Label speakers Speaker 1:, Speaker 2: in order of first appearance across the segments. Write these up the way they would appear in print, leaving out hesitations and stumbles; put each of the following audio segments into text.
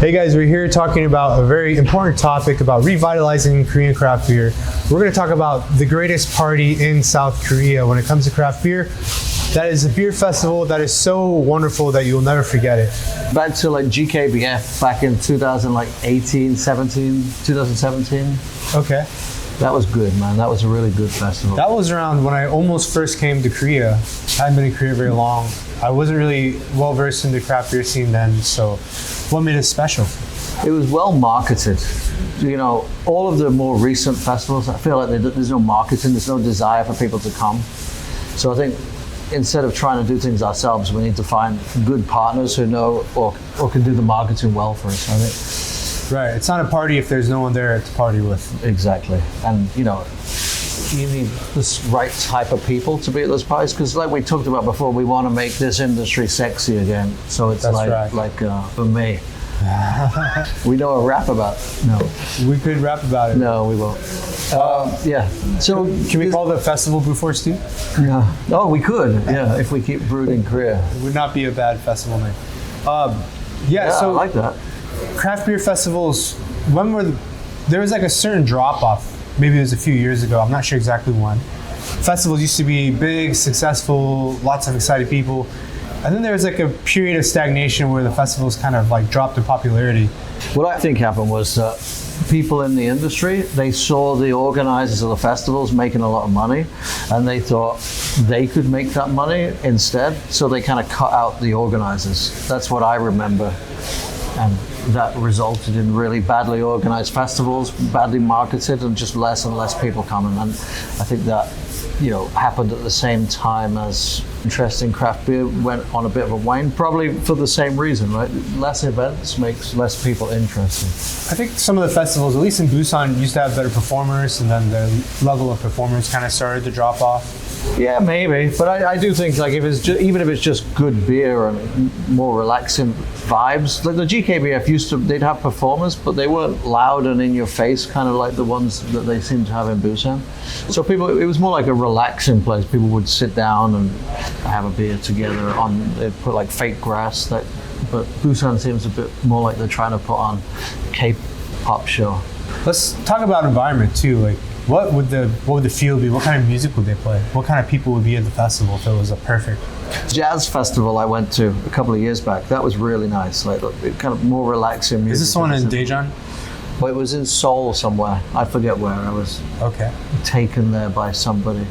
Speaker 1: Hey guys, we're here talking about a very important topic about revitalizing Korean craft beer. We're going to talk about the greatest party in South Korea when it comes to craft beer. That is a beer festival that is so wonderful that you'll never forget it.
Speaker 2: Back to like GKBF back in 2017.
Speaker 1: Okay.
Speaker 2: That was good, man. That was a really good festival.
Speaker 1: That was around when I almost first came to Korea. I hadn't been in Korea very long. I wasn't really well versed in the craft beer scene then, so what made it special?
Speaker 2: It was well marketed. You know, all of the more recent festivals, I feel like there's no marketing, there's no desire for people to come. So I think instead of trying to do things ourselves, we need to find good partners who know or can do the marketing well for us, I think.
Speaker 1: Right, it's not a party if there's no one there to party with.
Speaker 2: Exactly. And, you know, you need this right type of people to be at those parties, because like we talked about before, we want to make this industry sexy again. So it's for me. We know a rap about it. No.
Speaker 1: We could rap about it.
Speaker 2: No, we won't. Yeah. So
Speaker 1: can we call the festival Brew Force 2?
Speaker 2: Yeah. Oh, we could. Yeah, if we keep brewed in Korea.
Speaker 1: It would not be a bad festival name. Yeah, so
Speaker 2: I like that.
Speaker 1: Craft beer festivals, there was like a certain drop off. Maybe it was a few years ago. I'm not sure exactly when. Festivals used to be big, successful, lots of excited people. And then there was like a period of stagnation where the festivals kind of like dropped in popularity.
Speaker 2: What I think happened was people in the industry, they saw the organizers of the festivals making a lot of money, and they thought they could make that money instead. So they kind of cut out the organizers. That's what I remember. And that resulted in really badly organized festivals, badly marketed, and just less and less people coming. And I think that, you know, happened at the same time as interest in craft beer went on a bit of a wane, probably for the same reason, right? Less events makes less people interested.
Speaker 1: I think some of the festivals, at least in Busan, used to have better performers, and then the level of performers kind of started to drop off.
Speaker 2: Yeah, maybe, but I do think like if it's even if it's just good beer and more relaxing vibes, like the GKBF they'd have performers, but they weren't loud and in your face, kind of like the ones that they seem to have in Busan. So it was more like a relaxing place. People would sit down and have a beer together. They'd put like fake grass. But Busan seems a bit more like they're trying to put on K-pop show.
Speaker 1: Let's talk about environment too. Like, what would the feel be? What kind of music would they play? What kind of people would be at the festival if it was a perfect
Speaker 2: jazz festival I went to a couple of years back? That was really nice. Like kind of more relaxing music.
Speaker 1: Is this one in Daejeon?
Speaker 2: Well, it was in Seoul somewhere. I forget where. I was taken there by somebody.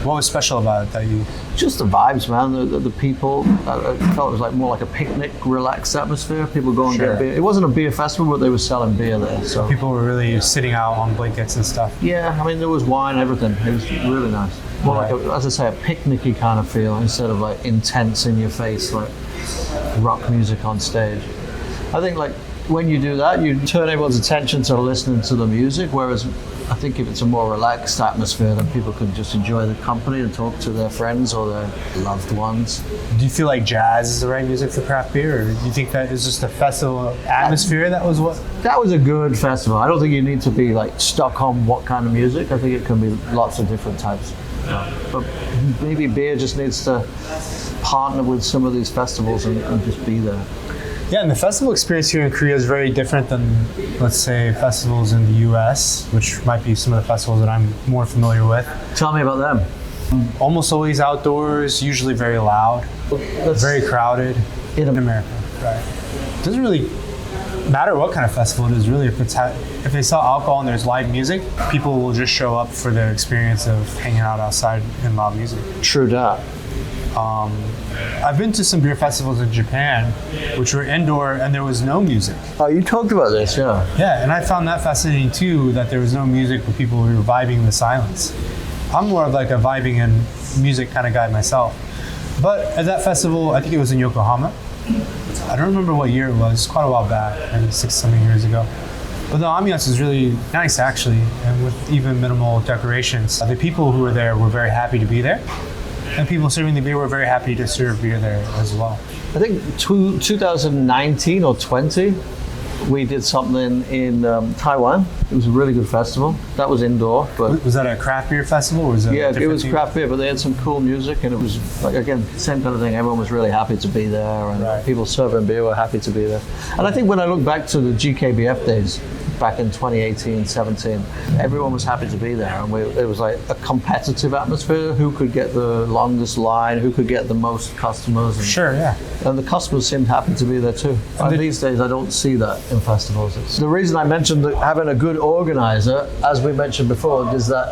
Speaker 1: What was special about it that you?
Speaker 2: Just the vibes, man. The people. I felt it was like more like a picnic, relaxed atmosphere. People go and get beer. It wasn't a beer festival, but they were selling beer there. So
Speaker 1: people were really sitting out on blankets and stuff.
Speaker 2: Yeah, I mean there was wine, everything. It was really nice. More like, as I say, a picnicky kind of feel instead of like intense in your face, like rock music on stage. I think like when you do that, you turn everyone's attention to listening to the music, whereas I think if it's a more relaxed atmosphere, then people can just enjoy the company and talk to their friends or their loved ones.
Speaker 1: Do you feel like jazz is the right music for craft beer, or do you think that is just a festival atmosphere that was what?
Speaker 2: That was a good festival. I don't think you need to be like stuck on what kind of music. I think it can be lots of different types. But maybe beer just needs to partner with some of these festivals and just be there.
Speaker 1: Yeah, and the festival experience here in Korea is very different than, let's say, festivals in the US, which might be some of the festivals that I'm more familiar with.
Speaker 2: Tell me about them.
Speaker 1: Almost always outdoors, usually very loud, very crowded in America. Right. It doesn't really matter what kind of festival it is, really. If they sell alcohol and there's live music, people will just show up for the experience of hanging out outside in loud music.
Speaker 2: True that.
Speaker 1: I've been to some beer festivals in Japan, which were indoor, and there was no music.
Speaker 2: Oh, you talked about this, yeah.
Speaker 1: Yeah, and I found that fascinating too, that there was no music, but people were vibing in the silence. I'm more of like a vibing and music kind of guy myself. But at that festival, I think it was in Yokohama. I don't remember what year it was, quite a while back, maybe 6-7 years ago. But the ambiance was really nice, actually, and with even minimal decorations. The people who were there were very happy to be there. And people serving the beer were very happy to serve beer there as well.
Speaker 2: I think 2019 or 20 We did something in Taiwan. It was a really good festival. That was indoor, but
Speaker 1: Was that a craft beer festival, or was it?
Speaker 2: yeah,
Speaker 1: a
Speaker 2: it
Speaker 1: different
Speaker 2: was
Speaker 1: theme?
Speaker 2: craft beer, but they had some cool music, and it was like, again, same kind of thing. Everyone was really happy to be there, and
Speaker 1: Right.
Speaker 2: people serving beer were happy to be there. And I think when I look back to the GKBF days, back in 2018, 17, everyone was happy to be there, and it was like a competitive atmosphere. Who could get the longest line? Who could get the most customers? And,
Speaker 1: Sure, yeah.
Speaker 2: and the customers seemed happy to be there too. And these days, I don't see that in festivals. The reason I mentioned that having a good organizer, as we mentioned before, is that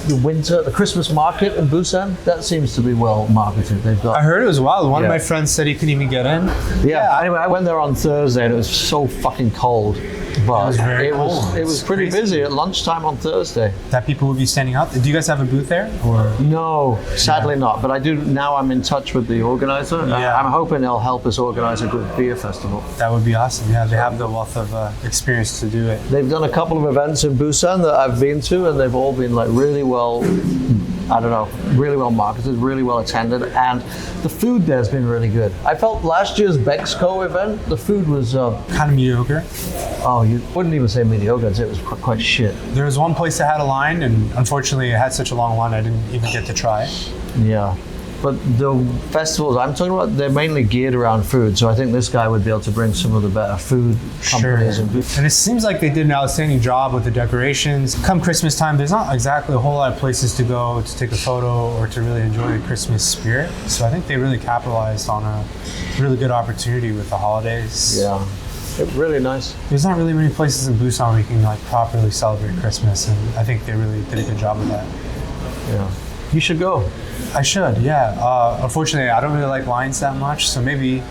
Speaker 2: the Christmas market in Busan, that seems to be well marketed. They've got.
Speaker 1: I heard it was wild. One of
Speaker 2: Yeah.
Speaker 1: my friends said he couldn't even get in.
Speaker 2: Yeah. Anyway, I went there on Thursday, and it was so fucking cold. But
Speaker 1: was very cold.
Speaker 2: it was
Speaker 1: It's
Speaker 2: pretty
Speaker 1: crazy.
Speaker 2: busy at lunchtime on Thursday.
Speaker 1: That people would be standing out. Do you guys have a booth there? Or
Speaker 2: No, sadly not. But I do now. I'm in touch with the organizer.
Speaker 1: Yeah.
Speaker 2: I'm hoping they'll help us organize a good beer festival.
Speaker 1: that would be awesome. Yeah, they have the wealth of experience to do it.
Speaker 2: They've done a couple of events in Busan that I've been to, and they've all been like really well, really well marketed, really well attended, and the food there's been really good. I felt last year's Bexco event, the food was,
Speaker 1: Kind of mediocre.
Speaker 2: you wouldn't even say mediocre, I'd say it was quite shit.
Speaker 1: There was one place that had a line, and unfortunately, it had such a long line, I didn't even get to try it.
Speaker 2: Yeah. But the festivals I'm talking about, they're mainly geared around food. So I think this guy would be able to bring some of the better food companies and
Speaker 1: And it seems like they did an outstanding job with the decorations. Come Christmas time, there's not exactly a whole lot of places to go to take a photo or to really enjoy the Christmas spirit. So I think they really capitalized on a really good opportunity with the holidays.
Speaker 2: Yeah. It really nice.
Speaker 1: There's not really many places in Busan where you can like properly celebrate Christmas, and I think they really did a good job of that.
Speaker 2: Yeah. You should go.
Speaker 1: I should, yeah. Unfortunately, I don't really like lines that much, so maybe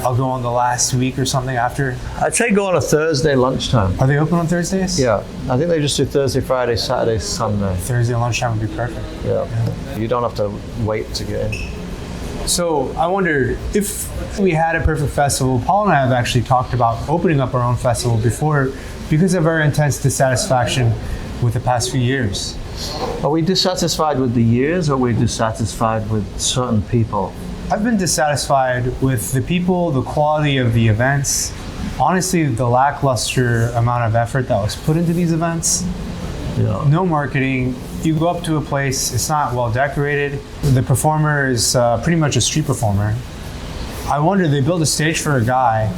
Speaker 1: I'll go on the last week or something after.
Speaker 2: I'd say go on a Thursday lunchtime.
Speaker 1: Are they open on Thursdays?
Speaker 2: Yeah. I think they just do Thursday, Friday, Saturday, Sunday.
Speaker 1: Thursday lunchtime would be perfect.
Speaker 2: Yeah. You don't have to wait to get in.
Speaker 1: So I wonder if we had a perfect festival. Paul and I have actually talked about opening up our own festival before because of our intense dissatisfaction with the past few years.
Speaker 2: Are we dissatisfied with the years, or are we dissatisfied with certain people?
Speaker 1: I've been dissatisfied with the people, the quality of the events, honestly, the lackluster amount of effort that was put into these events.
Speaker 2: Yeah.
Speaker 1: No marketing. You go up to a place, it's not well decorated. The performer is pretty much a street performer. I wonder, they build a stage for a guy,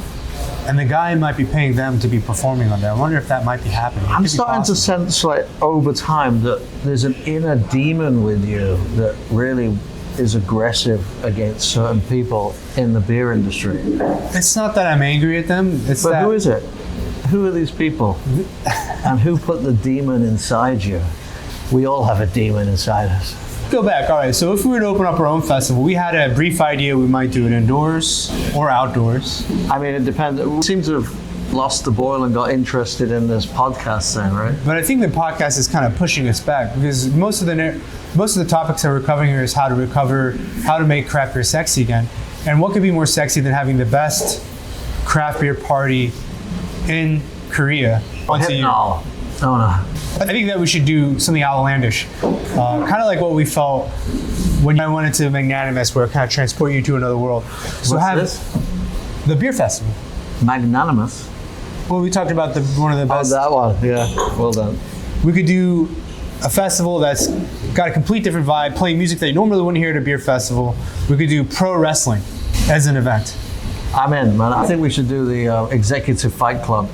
Speaker 1: and the guy might be paying them to be performing on there. I wonder if that might be happening. It
Speaker 2: I'm
Speaker 1: could be
Speaker 2: starting to
Speaker 1: possible.
Speaker 2: sense, like, over time that there's an inner demon with you that really is aggressive against certain people in the beer industry.
Speaker 1: It's not that I'm angry at them. It's
Speaker 2: But
Speaker 1: that
Speaker 2: who is it? Who are these people? And who put the demon inside you? We all have a demon inside us.
Speaker 1: Go back. All right. So if we were to open up our own festival, we had a brief idea we might do it indoors or outdoors.
Speaker 2: I mean, it depends. We seem to have lost the boil and got interested in this podcast thing, right?
Speaker 1: But I think the podcast is kind of pushing us back because most of the topics that we're covering here is how to make craft beer sexy again. And what could be more sexy than having the best craft beer party in Korea once a year?
Speaker 2: No. Oh, no.
Speaker 1: I think that we should do something outlandish, kind of like what we felt when I went into Magnanimous, where it kind of transport you to another world. So
Speaker 2: What's
Speaker 1: have
Speaker 2: this?
Speaker 1: the beer festival.
Speaker 2: Magnanimous.
Speaker 1: Well, we talked about one of the
Speaker 2: Oh,
Speaker 1: best.
Speaker 2: that one. Yeah. Well done.
Speaker 1: We could do a festival that's got a complete different vibe, playing music that you normally wouldn't hear at a beer festival. We could do pro wrestling as an event.
Speaker 2: I'm in, man. I think we should do the executive fight club.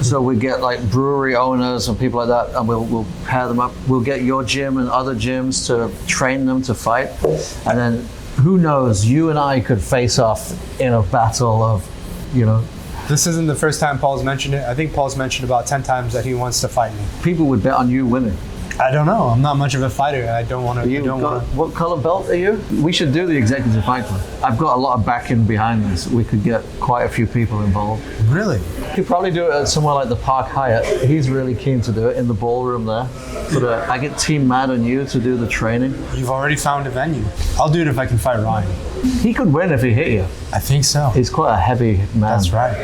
Speaker 2: So we get like brewery owners and people like that, and we'll pair them up. We'll get your gym and other gyms to train them to fight, and then who knows? You and I could face off in a battle of,
Speaker 1: This isn't the first time Paul's mentioned it. I think Paul's mentioned about 10 times that he wants to fight me.
Speaker 2: people would bet on you winning.
Speaker 1: I don't know. I'm not much of a fighter. I don't want to.
Speaker 2: What color belt are you? We should do the executive fight club. I've got a lot of backing behind this. We could get quite a few people involved.
Speaker 1: Really?
Speaker 2: We could probably do it at somewhere like the Park Hyatt. He's really keen to do it in the ballroom there. But I get Team Mad and you to do the training.
Speaker 1: You've already found a venue. I'll do it if I can fight Ryan.
Speaker 2: He could win if he hit you.
Speaker 1: I think so.
Speaker 2: He's quite a heavy man.
Speaker 1: That's right.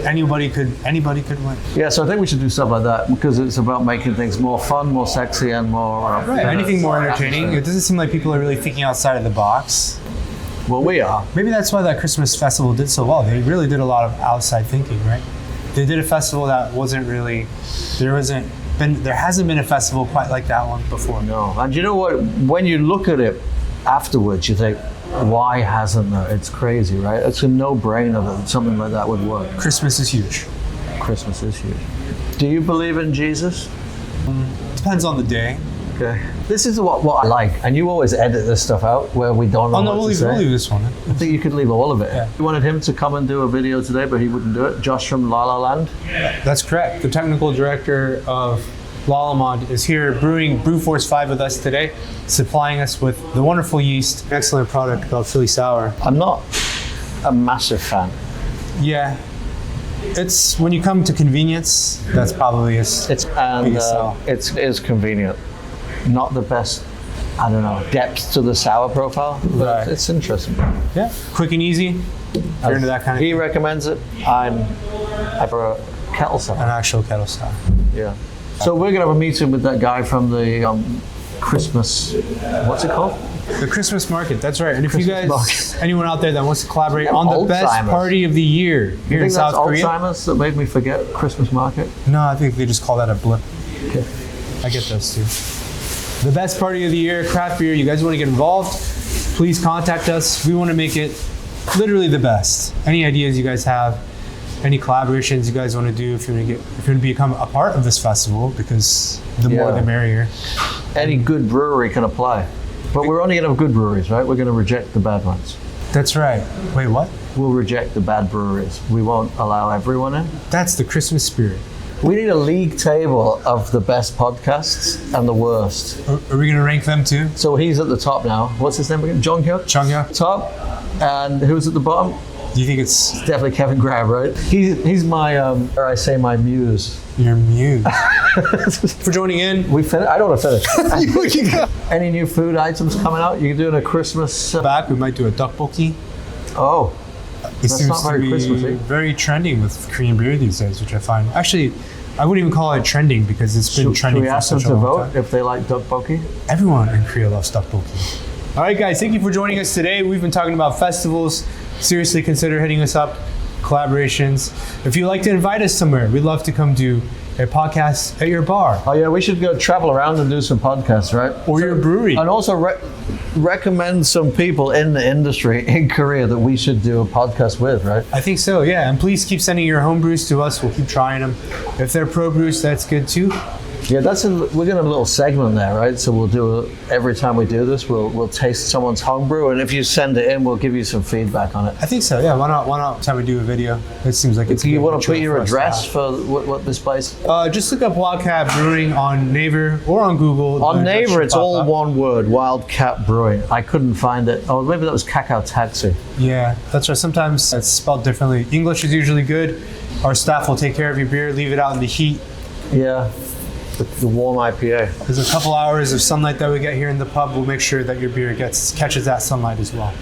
Speaker 1: Anybody could win.
Speaker 2: Yeah, so I think we should do stuff like that because it's about making things more fun, more sexy, and more...
Speaker 1: Right. Anything more entertaining. It doesn't seem like people are really thinking outside of the box.
Speaker 2: Well, we are.
Speaker 1: Maybe that's why that Christmas festival did so well. They really did a lot of outside thinking, right? They did a festival that wasn't really, there hasn't been a festival quite like that one before.
Speaker 2: No. And you know what? When you look at it afterwards, you think, why hasn't there? It's crazy, right? It's a no-brainer that something like that would work.
Speaker 1: Christmas is huge.
Speaker 2: Christmas is huge. Do you believe in Jesus?
Speaker 1: Depends on the day.
Speaker 2: Okay. This is what I like, and you always edit this stuff out where we don't know what
Speaker 1: we'll
Speaker 2: to say.
Speaker 1: We'll leave this one.
Speaker 2: I think you could leave all of it.
Speaker 1: Yeah.
Speaker 2: You wanted him to come and do a video today, but he wouldn't do it. Josh from La La Land.
Speaker 1: That's correct. The technical director of Lalamond is here brewing Brewforce 5 with us today, supplying us with the wonderful yeast, excellent product called Philly Sour.
Speaker 2: I'm not a massive fan.
Speaker 1: Yeah. It's when you come to convenience, that's probably
Speaker 2: It is convenient. Not the best, I don't know, depth to the sour profile, but
Speaker 1: Right.
Speaker 2: it's interesting.
Speaker 1: Yeah, quick and easy. If you're into that kind of
Speaker 2: He recommends it. I prefer a kettle sour.
Speaker 1: an actual kettle sour.
Speaker 2: Yeah. So we're gonna have a meeting with that guy from the Christmas. What's it called?
Speaker 1: The Christmas market, that's right. And if you
Speaker 2: Christmas
Speaker 1: guys,
Speaker 2: market.
Speaker 1: anyone out there that wants to collaborate on the best
Speaker 2: Alzheimer's.
Speaker 1: party of the year
Speaker 2: You
Speaker 1: here in
Speaker 2: think that's
Speaker 1: South Korea.
Speaker 2: Alzheimer's that made me forget Christmas market?
Speaker 1: No, I think they just call that a blip.
Speaker 2: Okay.
Speaker 1: I get those too. The best party of the year, craft beer. You guys want to get involved? Please contact us. We want to make it literally the best. Any ideas you guys have? Any collaborations you guys want to do? If you want to become a part of this festival, because the more
Speaker 2: Yeah.
Speaker 1: the merrier.
Speaker 2: Any good brewery can apply. But we're only going to have good breweries, right? We're going to reject the bad ones.
Speaker 1: That's right. Wait, what?
Speaker 2: We'll reject the bad breweries. We won't allow everyone in.
Speaker 1: That's the Christmas spirit.
Speaker 2: We need a league table of the best podcasts and the worst.
Speaker 1: Are we going to rank them too?
Speaker 2: So he's at the top now. What's his name again? Jong Hyuk?
Speaker 1: Chungya?
Speaker 2: Top. And who's at the bottom?
Speaker 1: Do you think it's
Speaker 2: Definitely Kevin Grab, right? He's my, or I say my muse.
Speaker 1: your muse? For joining in.
Speaker 2: I don't want to finish. Any new food items coming out? You're doing a Christmas...
Speaker 1: Back, we might do a tteokbokki.
Speaker 2: Oh,
Speaker 1: It
Speaker 2: That's
Speaker 1: seems
Speaker 2: not
Speaker 1: to
Speaker 2: very
Speaker 1: be
Speaker 2: Christmassy.
Speaker 1: very trending with Korean beer these days, which I find. Actually, I wouldn't even call it trending because it's been
Speaker 2: should
Speaker 1: trending
Speaker 2: we
Speaker 1: for
Speaker 2: ask them
Speaker 1: such a
Speaker 2: to
Speaker 1: long
Speaker 2: vote
Speaker 1: time.
Speaker 2: if they like tteokbokki?
Speaker 1: Everyone in Korea loves tteokbokki. All right, guys, thank you for joining us today. We've been talking about festivals. Seriously, consider hitting us up. Collaborations. If you'd like to invite us somewhere, we'd love to come do a podcast at your bar
Speaker 2: Oh yeah, we should go travel around and do some podcasts, right?
Speaker 1: or your brewery.
Speaker 2: And also recommend some people in the industry in Korea that we should do a podcast with, right?
Speaker 1: I think so, yeah. And please keep sending your home brews to us. We'll keep trying them. If they're pro brews, that's good too.
Speaker 2: Yeah, we're gonna have a little segment there, right? So we'll do every time we do this, we'll taste someone's homebrew, and if you send it in, we'll give you some feedback on it.
Speaker 1: I think so, yeah. Why not time we do a video? It seems like it's
Speaker 2: Do you
Speaker 1: good
Speaker 2: want to put
Speaker 1: material
Speaker 2: your
Speaker 1: for us to
Speaker 2: address
Speaker 1: have.
Speaker 2: for what this place?
Speaker 1: Just look up Wildcat Brewing on Naver or on Google.
Speaker 2: On
Speaker 1: The address
Speaker 2: Naver,
Speaker 1: should
Speaker 2: it's
Speaker 1: pop
Speaker 2: all
Speaker 1: up.
Speaker 2: one word, Wildcat Brewing. I couldn't find it. Oh, maybe that was Kakao Taxi.
Speaker 1: Yeah, that's right. Sometimes it's spelled differently. English is usually good. Our staff will take care of your beer, leave it out in the heat.
Speaker 2: Yeah, the warm IPA.
Speaker 1: There's a couple hours of sunlight that we get here in the pub. We'll make sure that your beer catches that sunlight as well.